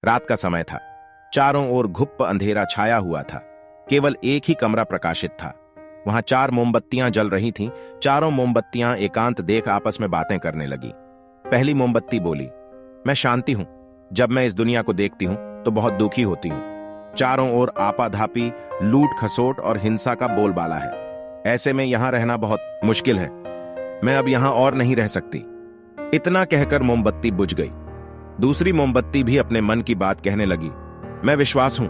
रात का समय था। चारों ओर घुप्प अंधेरा छाया हुआ था। केवल एक ही कमरा प्रकाशित था। वहां 4 मोमबत्तियां जल रही थीं। चारों मोमबत्तियां एकांत देख आपस में बातें करने लगी। पहली मोमबत्ती बोली, मैं शांति हूं। जब मैं इस दुनिया को देखती हूं तो बहुत दुखी होती हूं। चारों ओर आपाधापी, लूट खसोट और हिंसा का बोलबाला है। ऐसे में यहां रहना बहुत मुश्किल है। मैं अब यहां और नहीं रह सकती। इतना कहकर मोमबत्ती बुझ गई। दूसरी मोमबत्ती भी अपने मन की बात कहने लगी। मैं विश्वास हूं।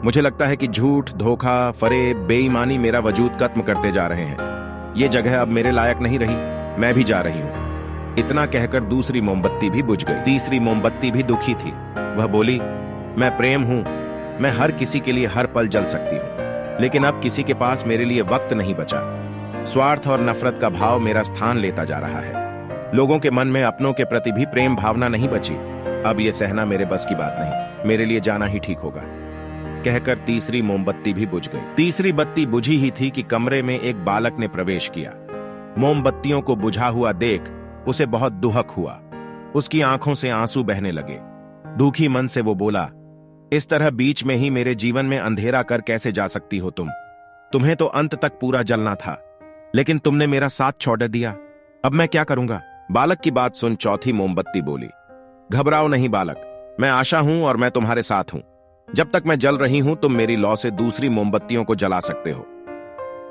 मुझे लगता है कि झूठ, धोखा, फरेब, बेईमानी मेरा वजूद खत्म करते जा रहे हैं। ये जगह अब मेरे लायक नहीं रही। मैं भी जा रही हूं। इतना कहकर दूसरी मोमबत्ती भी बुझ गई। तीसरी मोमबत्ती भी दुखी थी। वह बोली, मैं प्रेम हूं। मैं हर किसी के लिए हर पल जल सकती हूं, लेकिन अब किसी के पास मेरे लिए वक्त नहीं बचा। स्वार्थ और नफरत का भाव मेरा स्थान लेता जा रहा है। लोगों के मन में अपनों के प्रति भी प्रेम भावना नहीं बची। अब यह सहना मेरे बस की बात नहीं। मेरे लिए जाना ही ठीक होगा। कहकर तीसरी मोमबत्ती भी बुझ गई। तीसरी बत्ती बुझी ही थी कि कमरे में एक बालक ने प्रवेश किया। मोमबत्तियों को बुझा हुआ देख उसे बहुत दुहक हुआ। उसकी आंखों से आंसू बहने लगे। दुखी मन से वो बोला, इस तरह बीच में ही मेरे जीवन में अंधेरा कर कैसे जा सकती हो तुम? तुम्हें तो अंत तक पूरा जलना था, लेकिन तुमने मेरा साथ छोड़ दिया। अब मैं क्या करूंगा? बालक की बात सुन चौथी मोमबत्ती बोली, घबराओ नहीं बालक, मैं आशा हूं और मैं तुम्हारे साथ हूं। जब तक मैं जल रही हूं तुम मेरी लौ से दूसरी मोमबत्तियों को जला सकते हो।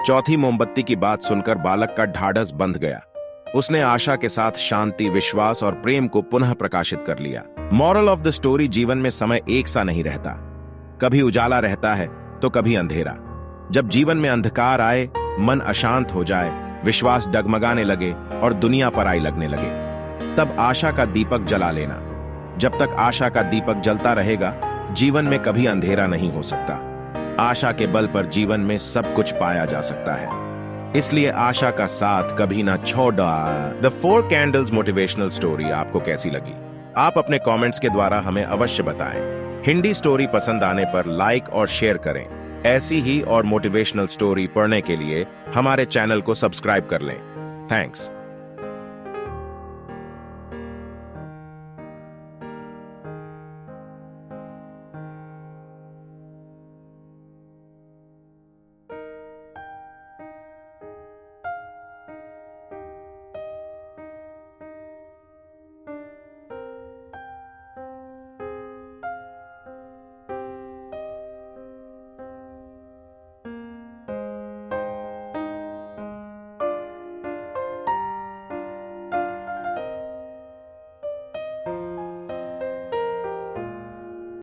चौथी मोमबत्ती की बात सुनकर बालक का ढाढ़स बंध गया। उसने आशा के साथ शांति, विश्वास और प्रेम को पुनः प्रकाशित कर लिया। मॉरल ऑफ द स्टोरी, जीवन में समय एक सा नहीं रहता। कभी उजाला रहता है तो कभी अंधेरा। जब जीवन में अंधकार आए, मन अशांत हो जाए, विश्वास डगमगाने लगे और दुनिया पराई लगने लगे, तब आशा का दीपक जला लेना। जब तक आशा का दीपक जलता रहेगा, जीवन में कभी अंधेरा नहीं हो सकता। आशा के बल पर जीवन में सब कुछ पाया जा सकता है। इसलिए आशा का साथ कभी ना छोड़ा। द 4 कैंडल्स मोटिवेशनल स्टोरी आपको कैसी लगी? आप अपने कमेंट्स के द्वारा हमें अवश्य बताएं। हिंदी स्टोरी पसंद आने पर लाइक और शेयर करें। ऐसी ही और मोटिवेशनल स्टोरी पढ़ने के लिए हमारे चैनल को सब्सक्राइब कर लें। थैंक्स।